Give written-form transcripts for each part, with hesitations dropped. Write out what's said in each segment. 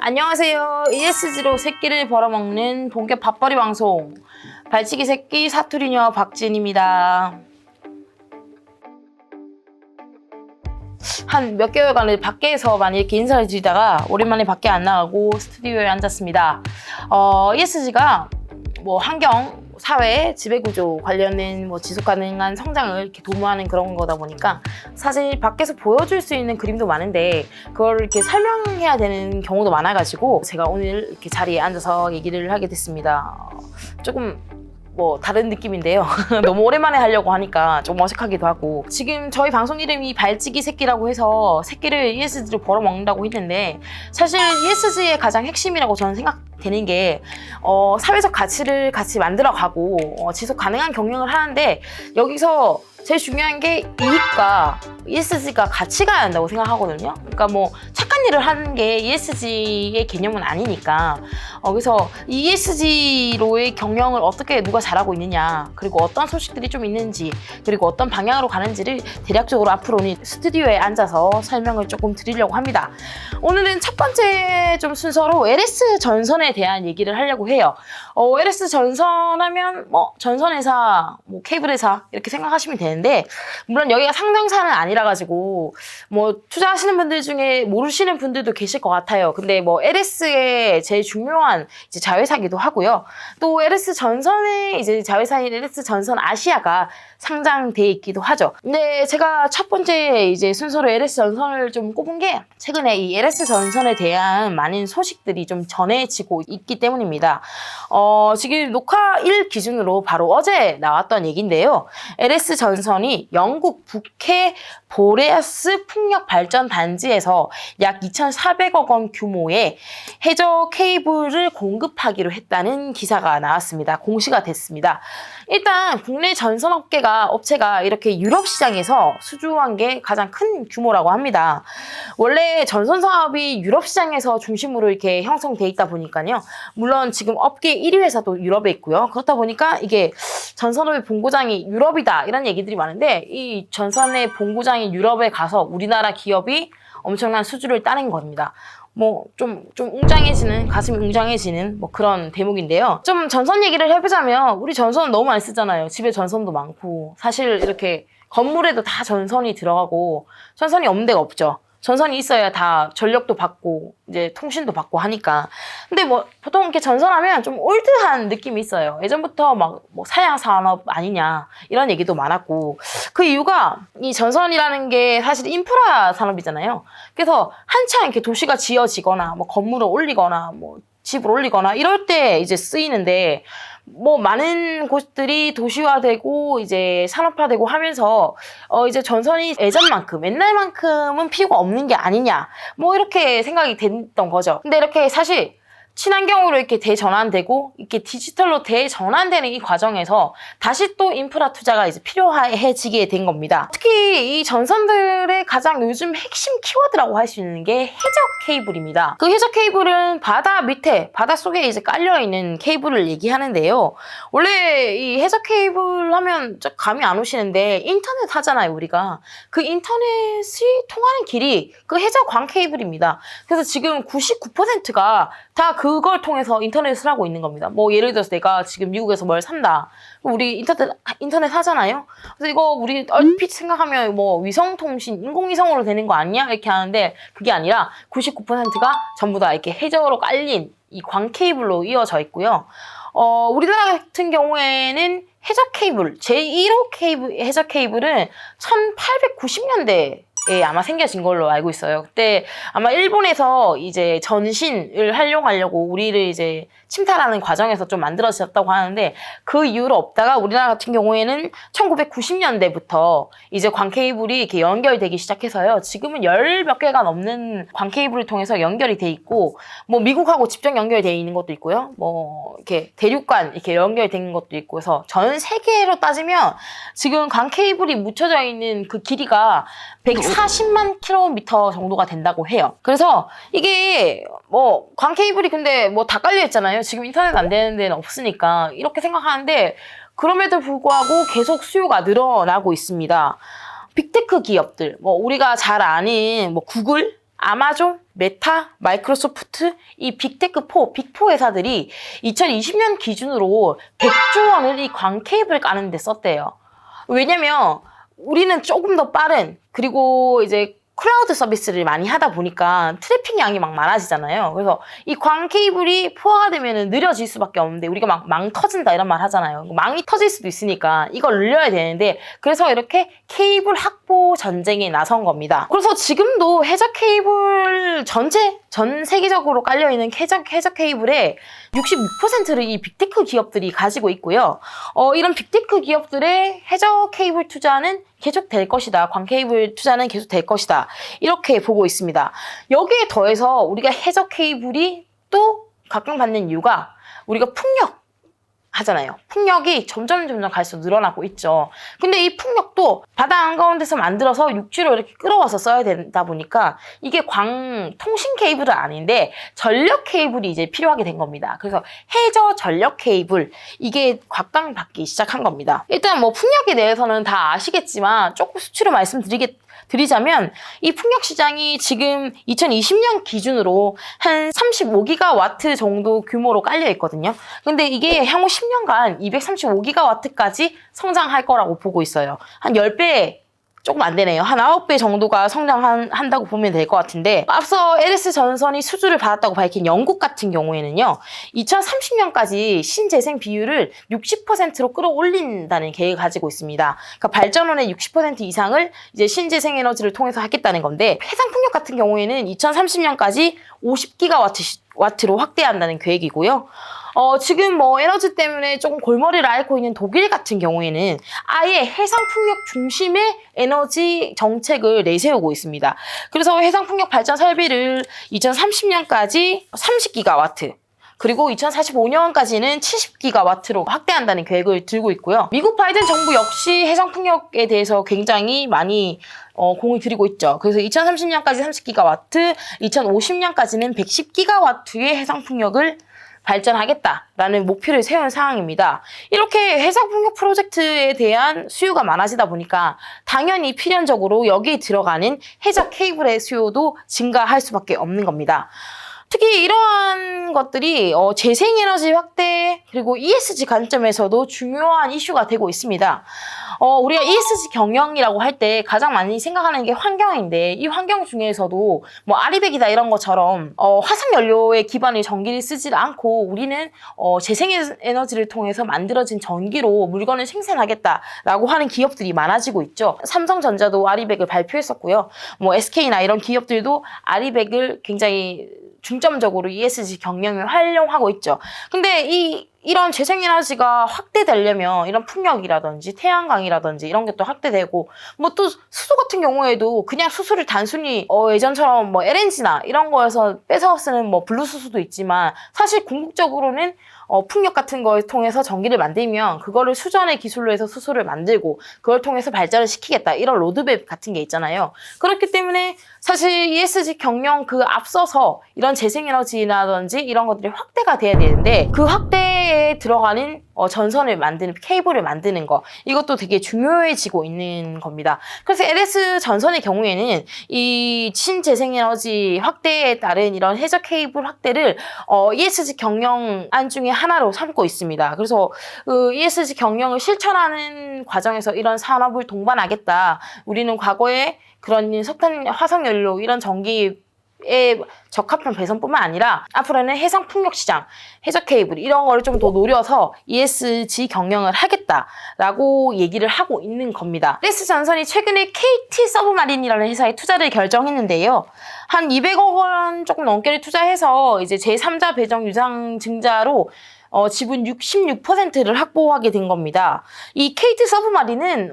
안녕하세요. ESG로 새끼를 벌어먹는 본격 밥벌이 방송 발치기 새끼 사투리녀 박진입니다. 한 몇 개월간을 밖에서 많이 이렇게 인사를 드리다가 오랜만에 밖에 안 나가고 스튜디오에 앉았습니다. ESG가 환경, 사회, 지배구조 관련된 지속 가능한 성장을 이렇게 도모하는 그런 거다 보니까 사실 밖에서 보여줄 수 있는 그림도 많은데 그걸 이렇게 설명해야 되는 경우도 많아가지고 제가 오늘 이렇게 자리에 앉아서 얘기를 하게 됐습니다. 조금 다른 느낌인데요. 너무 오랜만에 하려고 하니까 좀 어색하기도 하고 지금 저희 방송 이름이 발찌기 새끼라고 해서 새끼를 ESG로 벌어먹는다고 했는데 사실 ESG의 가장 핵심이라고 저는 생각되는 게 사회적 가치를 같이 만들어가고 지속 가능한 경영을 하는데 여기서 제일 중요한 게 이익과 ESG가 같이 가야 한다고 생각하거든요. 그러니까 착한 일을 하는 게 ESG의 개념은 아니니까 그래서 ESG로의 경영을 어떻게 누가 잘하고 있느냐 그리고 어떤 소식들이 좀 있는지 그리고 어떤 방향으로 가는지를 대략적으로 앞으로는 스튜디오에 앉아서 설명을 조금 드리려고 합니다. 오늘은 첫 번째 좀 순서로 LS 전선에 대한 얘기를 하려고 해요. LS 전선하면 전선회사, 케이블회사 이렇게 생각하시면 되는데 물론 여기가 상장사는 아니라 가지고 투자하시는 분들 중에 모르시는 분들도 계실 것 같아요. 근데 LS의 제일 중요한 이제 자회사기도 하고요. 또 LS 전선의 이제 자회사인 LS 전선 아시아가 상장돼 있기도 하죠. 근데 제가 첫 번째 이제 순서로 LS 전선을 좀 꼽은 게 최근에 이 LS 전선에 대한 많은 소식들이 좀 전해지고 있기 때문입니다. 지금 녹화일 기준으로 바로 어제 나왔던 얘기인데요. LS 전선이 영국 북해 보레아스 풍력 발전 단지에서 약 2,400억 원 규모의 해저 케이블을 공급하기로 했다는 기사가 나왔습니다. 공시가 됐습니다. 일단 국내 업체가 이렇게 유럽 시장에서 수주한 게 가장 큰 규모라고 합니다. 원래 전선 사업이 유럽 시장에서 중심으로 이렇게 형성돼 있다 보니까요. 물론 지금 업계 1위 회사도 유럽에 있고요. 그렇다 보니까 이게 전선업의 본고장이 유럽이다 이런 얘기들이 많은데 이 전선의 본고장이 유럽에 가서 우리나라 기업이 엄청난 수주를 따낸 겁니다. 좀 웅장해지는, 가슴이 웅장해지는 그런 대목인데요. 좀 전선 얘기를 해보자면 우리 전선 너무 많이 쓰잖아요. 집에 전선도 많고 사실 이렇게 건물에도 다 전선이 들어가고 전선이 없는 데가 없죠. 전선이 있어야 다 전력도 받고 이제 통신도 받고 하니까. 근데 보통 이렇게 전선하면 좀 올드한 느낌이 있어요. 예전부터 사양 산업 아니냐 이런 얘기도 많았고 그 이유가 이 전선이라는 게 사실 인프라 산업이잖아요. 그래서 한창 이렇게 도시가 지어지거나 건물을 올리거나 집을 올리거나 이럴 때 이제 쓰이는데 많은 곳들이 도시화되고 이제 산업화되고 하면서 이제 전선이 옛날만큼은 필요가 없는 게 아니냐 이렇게 생각이 됐던 거죠. 근데 이렇게 사실 친환경으로 이렇게 대전환되고 이렇게 디지털로 대전환되는 이 과정에서 다시 또 인프라 투자가 이제 필요해지게 된 겁니다. 특히 이 전선들의 가장 요즘 핵심 키워드라고 할 수 있는 게 해저 케이블입니다. 그 해저 케이블은 바다 밑에, 바닷속에 이제 깔려있는 케이블을 얘기하는데요. 원래 이 해저 케이블 하면 감이 안 오시는데 인터넷 하잖아요, 우리가. 그 인터넷이 통하는 길이 그 해저광 케이블입니다. 그래서 지금 99%가 다 그걸 통해서 인터넷을 하고 있는 겁니다. 예를 들어서 내가 지금 미국에서 뭘 산다. 우리 인터넷 하잖아요? 그래서 이거 우리 얼핏 생각하면 위성통신, 인공위성으로 되는 거 아니야? 이렇게 하는데 그게 아니라 99%가 전부 다 이렇게 해저로 깔린 이 광 케이블로 이어져 있고요. 우리나라 같은 경우에는 해저 케이블, 제1호 해저 케이블은 1890년대 아마 생겨진 걸로 알고 있어요. 그때 아마 일본에서 이제 전신을 활용하려고 우리를 이제 침탈하는 과정에서 좀 만들어졌다고 하는데 그 이후로 없다가 우리나라 같은 경우에는 1990년대부터 이제 광 케이블이 이렇게 연결되기 시작해서요. 지금은 10몇 개가 넘는 광 케이블을 통해서 연결이 돼 있고 미국하고 직접 연결되어 있는 것도 있고요. 이렇게 대륙간 이렇게 연결된 것도 있고 해서 전 세계로 따지면 지금 광 케이블이 묻혀져 있는 그 길이가 140만 킬로미터 정도가 된다고 해요. 그래서 이게 광 케이블이 근데 다 깔려 있잖아요. 지금 인터넷 안 되는 데는 없으니까 이렇게 생각하는데 그럼에도 불구하고 계속 수요가 늘어나고 있습니다. 빅테크 기업들, 우리가 잘 아는 구글, 아마존, 메타, 마이크로소프트, 이 빅테크4, 빅4 회사들이 2020년 기준으로 100조 원을 이 광 케이블 까는 데 썼대요. 왜냐면 우리는 조금 더 빠른, 그리고 이제 클라우드 서비스를 많이 하다 보니까 트래픽 양이 막 많아지잖아요. 그래서 이 광 케이블이 포화가 되면 느려질 수밖에 없는데, 우리가 막 망 터진다 이런 말 하잖아요. 망이 터질 수도 있으니까 이걸 늘려야 되는데, 그래서 이렇게 케이블 확보 전쟁에 나선 겁니다. 그래서 지금도 해저 케이블 전 세계적으로 깔려있는 해저 케이블의 66%를 이 빅테크 기업들이 가지고 있고요. 이런 빅테크 기업들의 해저 케이블 투자는 계속될 것이다. 광 케이블 투자는 계속될 것이다. 이렇게 보고 있습니다. 여기에 더해서 우리가 해저 케이블이 또 각광받는 이유가, 우리가 풍력 하잖아요. 풍력이 점점 갈수록 늘어나고 있죠. 근데 이 풍력도 바다 한가운데서 만들어서 육지로 이렇게 끌어와서 써야 되다 보니까 이게 광 통신 케이블은 아닌데 전력 케이블이 이제 필요하게 된 겁니다. 그래서 해저 전력 케이블, 이게 각광받기 시작한 겁니다. 일단 뭐 풍력에 대해서는 다 아시겠지만 조금 수치로 말씀드리자면 이 풍력 시장이 지금 2020년 기준으로 한 35기가와트 정도 규모로 깔려 있거든요. 근데 이게 향후 10년간 235기가와트까지 성장할 거라고 보고 있어요. 한 10배 조금 안 되네요. 한 9배 정도가 성장한다고 보면 될 것 같은데, 앞서 LS전선이 수주를 받았다고 밝힌 영국 같은 경우에는요, 2030년까지 신재생 비율을 60%로 끌어올린다는 계획을 가지고 있습니다. 그러니까 발전원의 60% 이상을 이제 신재생 에너지를 통해서 하겠다는 건데, 해상풍력 같은 경우에는 2030년까지 50기가와트로 확대한다는 계획이고요. 지금 뭐 에너지 때문에 조금 골머리를 앓고 있는 독일 같은 경우에는 아예 해상풍력 중심의 에너지 정책을 내세우고 있습니다. 그래서 해상풍력 발전 설비를 2030년까지 30기가와트, 그리고 2045년까지는 70기가와트로 확대한다는 계획을 들고 있고요. 미국 바이든 정부 역시 해상풍력에 대해서 굉장히 많이 공을 들이고 있죠. 그래서 2030년까지 30기가와트, 2050년까지는 110기가와트의 해상풍력을 발전하겠다라는 목표를 세운 상황입니다. 이렇게 해상풍력 프로젝트에 대한 수요가 많아지다 보니까 당연히 필연적으로 여기에 들어가는 해저 케이블의 수요도 증가할 수밖에 없는 겁니다. 특히 이러한 것들이 재생에너지 확대, 그리고 ESG 관점에서도 중요한 이슈가 되고 있습니다. 우리가 ESG 경영이라고 할 때 가장 많이 생각하는 게 환경인데, 이 환경 중에서도 뭐 아리백이다 이런 것처럼 화석연료에 기반의 전기를 쓰지 않고 우리는 재생에너지를 통해서 만들어진 전기로 물건을 생산하겠다라고 하는 기업들이 많아지고 있죠. 삼성전자도 아리백을 발표했었고요. 뭐 SK나 이런 기업들도 아리백을 굉장히 중점적으로 ESG 경영을 활용하고 있죠. 근데 이런 재생에너지가 확대되려면 이런 풍력이라든지 태양광이라든지 이런 게 또 확대되고, 뭐 또 수소 같은 경우에도 그냥 수소를 단순히 예전처럼 뭐 LNG나 이런 거에서 뺏어 쓰는 뭐 블루수소도 있지만, 사실 궁극적으로는 풍력 같은 걸 통해서 전기를 만들면 그거를 수전의 기술로 해서 수소를 만들고 그걸 통해서 발전을 시키겠다, 이런 로드맵 같은 게 있잖아요. 그렇기 때문에 사실 ESG 경영 그 앞서서 이런 재생에너지라든지 이런 것들이 확대가 돼야 되는데, 그 확대에 들어가는 전선을 만드는, 케이블을 만드는 거, 이것도 되게 중요해지고 있는 겁니다. 그래서 LS 전선의 경우에는 이 신재생에너지 확대에 따른 이런 해저 케이블 확대를 ESG 경영안 중에 하나로 삼고 있습니다. 그래서 그 ESG 경영을 실천하는 과정에서 이런 산업을 동반하겠다. 우리는 과거에 그런 석탄, 화석연료 이런 전기에 적합한 배선뿐만 아니라 앞으로는 해상풍력 시장, 해저 케이블 이런 거를 좀 더 노려서 ESG 경영을 하겠다라고 얘기를 하고 있는 겁니다. LS전선이 최근에 KT 서브마린이라는 회사에 투자를 결정했는데요. 한 200억 원 조금 넘게를 투자해서 이제 제3자 배정 유상 증자로 지분 66%를 확보하게 된 겁니다. 이 KT 서브마린은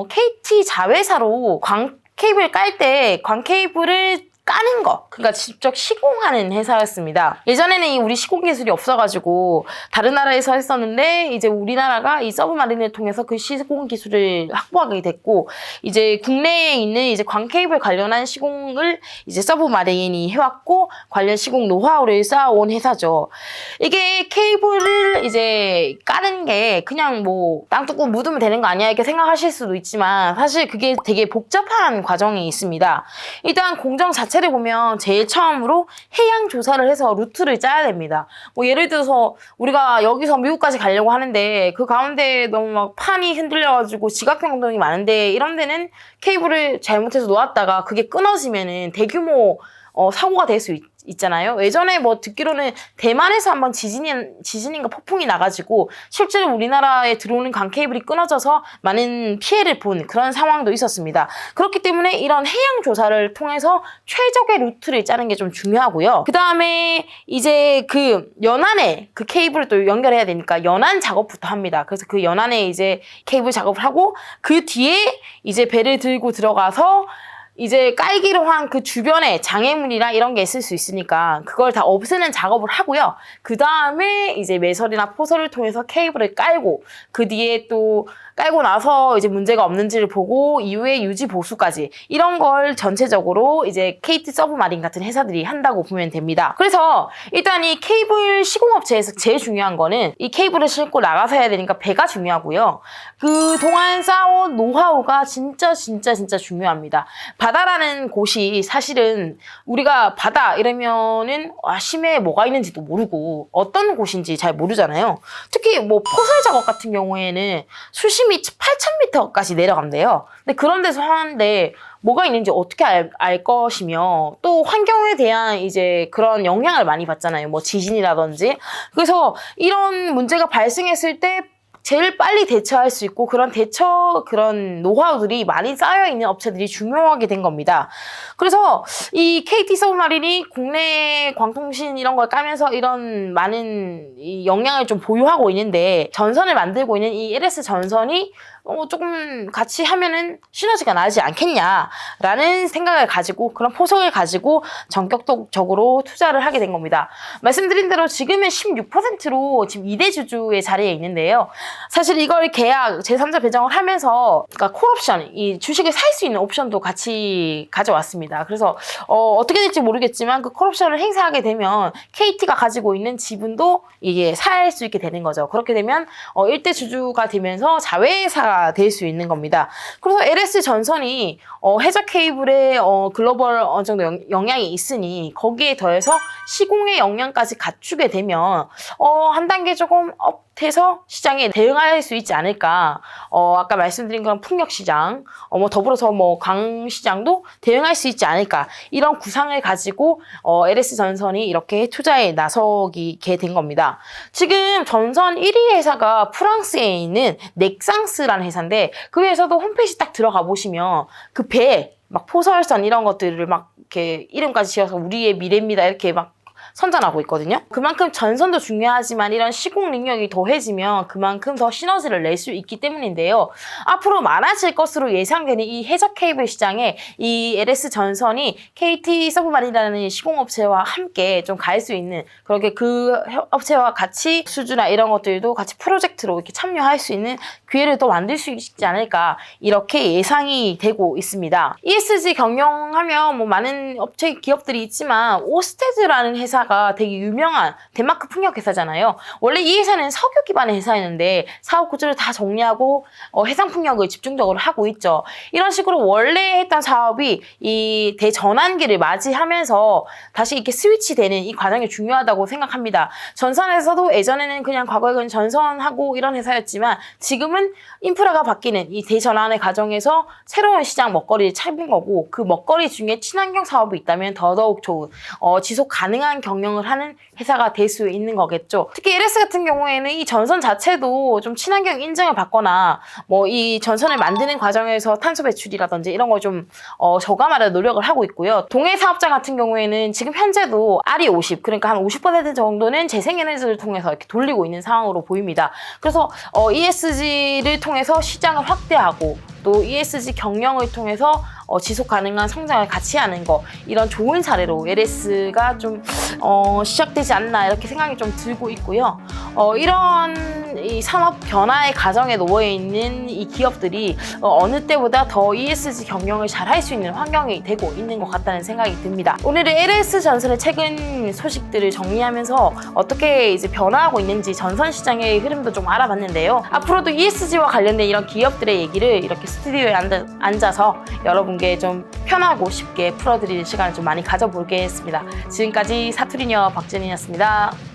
KT 자회사로 광 케이블 깔 때 광 케이블을 까는 거, 그러니까 직접 시공하는 회사였습니다. 예전에는 우리 시공 기술이 없어가지고 다른 나라에서 했었는데, 이제 우리나라가 이 서브마린을 통해서 그 시공 기술을 확보하게 됐고, 이제 국내에 있는 이제 광 케이블 관련한 시공을 이제 서브마린이 해왔고, 관련 시공 노하우를 쌓아온 회사죠. 이게 케이블을 이제 까는 게 그냥 뭐 땅 뚫고 묻으면 되는 거 아니야 이렇게 생각하실 수도 있지만, 사실 그게 되게 복잡한 과정이 있습니다. 일단 공정 자체 자체를 보면 제일 처음으로 해양 조사를 해서 루트를 짜야 됩니다. 뭐 예를 들어서 우리가 여기서 미국까지 가려고 하는데 그 가운데 너무 막 판이 흔들려가지고 지각변동이 많은데 이런 데는 케이블을 잘못해서 놓았다가 그게 끊어지면은 대규모 사고가 될 수 있잖아요. 예전에 뭐 듣기로는 대만에서 한번 지진인가 폭풍이 나가지고 실제로 우리나라에 들어오는 강 케이블이 끊어져서 많은 피해를 본 그런 상황도 있었습니다. 그렇기 때문에 이런 해양 조사를 통해서 최적의 루트를 짜는 게 좀 중요하고요. 그 다음에 이제 그 연안에 그 케이블을 또 연결해야 되니까 연안 작업부터 합니다. 그래서 그 연안에 이제 케이블 작업을 하고 그 뒤에 이제 배를 들고 들어가서 이제 깔기로 한 그 주변에 장애물이나 이런 게 있을 수 있으니까 그걸 다 없애는 작업을 하고요. 그 다음에 이제 매설이나 포설을 통해서 케이블을 깔고 그 뒤에 또 깔고 나서 이제 문제가 없는지를 보고 이후에 유지 보수까지 이런 걸 전체적으로 이제 KT 서브마린 같은 회사들이 한다고 보면 됩니다. 그래서 일단 이 케이블 시공업체에서 제일 중요한 거는 이 케이블을 싣고 나가서 해야 되니까 배가 중요하고요. 그동안 쌓아온 노하우가 진짜 중요합니다. 바다라는 곳이 사실은 우리가 바다 이러면은 심해에 뭐가 있는지도 모르고 어떤 곳인지 잘 모르잖아요. 특히 뭐 포설 작업 같은 경우에는 수심이 8,000m까지 내려간대요. 근데 그런 데서 하는데 뭐가 있는지 어떻게 알 것이며 또 환경에 대한 이제 그런 영향을 많이 받잖아요. 뭐 지진이라든지. 그래서 이런 문제가 발생했을 때 제일 빨리 대처할 수 있고 그런 노하우들이 많이 쌓여있는 업체들이 중요하게 된 겁니다. 그래서 이 KT 서브마린이 국내 광통신 이런 걸 까면서 이런 많은 이 영향을 좀 보유하고 있는데 전선을 만들고 있는 이 LS 전선이 조금 같이 하면은 시너지가 나지 않겠냐라는 생각을 가지고 그런 포석을 가지고 전격적으로 투자를 하게 된 겁니다. 말씀드린 대로 지금은 16%로 지금 2대 주주의 자리에 있는데요. 사실 이걸 계약 제3자 배정을 하면서 그러니까 콜옵션, 이 주식을 살 수 있는 옵션도 같이 가져왔습니다. 그래서 어떻게 될지 모르겠지만 그 콜옵션을 행사하게 되면 KT가 가지고 있는 지분도 이게 살 수 있게 되는 거죠. 그렇게 되면 1대 주주가 되면서 자회사가 될 수 있는 겁니다. 그래서 LS 전선이 해저 케이블에 글로벌 어느 정도 영향이 있으니 거기에 더해서 시공의 역량까지 갖추게 되면 한 단계 조금 업해서 시장에 대응할 수 있지 않을까. 아까 말씀드린 그런 풍력 시장, 뭐 더불어서 뭐 강 시장도 대응할 수 있지 않을까. 이런 구상을 가지고 LS 전선이 이렇게 투자에 나서게 된 겁니다. 지금 전선 1위 회사가 프랑스에 있는 넥상스라는 회사인데 그 회사도 홈페이지 딱 들어가 보시면 그 배, 막 포설선 이런 것들을 막 이렇게 이름까지 지어서 우리의 미래입니다 이렇게 막 선전하고 있거든요. 그만큼 전선도 중요하지만 이런 시공 능력이 더해지면 그만큼 더 시너지를 낼 수 있기 때문인데요. 앞으로 많아질 것으로 예상되는 이 해저 케이블 시장에 이 LS 전선이 KT 서브마린이라는 시공업체와 함께 좀 갈 수 있는 그렇게 그 업체와 같이 수주나 이런 것들도 같이 프로젝트로 이렇게 참여할 수 있는 기회를 더 만들 수 있지 않을까 이렇게 예상이 되고 있습니다. ESG 경영하면 뭐 많은 업체 기업들이 있지만 오스테드라는 회사가 되게 유명한 덴마크 풍력 회사잖아요. 원래 이 회사는 석유 기반의 회사였는데 사업 구조를 다 정리하고 해상 풍력을 집중적으로 하고 있죠. 이런 식으로 원래 했던 사업이 이 대전환기를 맞이하면서 다시 이렇게 스위치되는 이 과정이 중요하다고 생각합니다. 전선에서도 예전에는 그냥 과거에는 전선하고 이런 회사였지만 지금은 인프라가 바뀌는 이 대전환의 과정에서 새로운 시장 먹거리를 찾은 거고 그 먹거리 중에 친환경 사업이 있다면 더더욱 좋은 지속 가능한 경영을 하는 회사가 될 수 있는 거겠죠. 특히 LS 같은 경우에는 이 전선 자체도 좀 친환경 인증을 받거나 뭐 이 전선을 만드는 과정에서 탄소 배출이라든지 이런 걸 좀 저감하려 노력을 하고 있고요. 동해 사업자 같은 경우에는 지금 현재도 RE50 그러니까 한 50% 정도는 재생에너지를 통해서 이렇게 돌리고 있는 상황으로 보입니다. 그래서 ESG를 통해서 시장을 확대하고 또 ESG 경영을 통해서 지속 가능한 성장을 같이 하는 거 이런 좋은 사례로 LS가 좀 시작되지 않나 이렇게 생각이 좀 들고 있고요. 이런 이런 이 산업 변화의 과정에 놓여 있는 이 기업들이 어느 때보다 더 ESG 경영을 잘 할 수 있는 환경이 되고 있는 것 같다는 생각이 듭니다. 오늘은 LS 전선의 최근 소식들을 정리하면서 어떻게 이제 변화하고 있는지 전선 시장의 흐름도 좀 알아봤는데요. 앞으로도 ESG와 관련된 이런 기업들의 얘기를 이렇게 스튜디오에 앉아서 여러분께 좀 편하고 쉽게 풀어드리는 시간을 좀 많이 가져보겠습니다. 지금까지 사투리녀 박진이었습니다.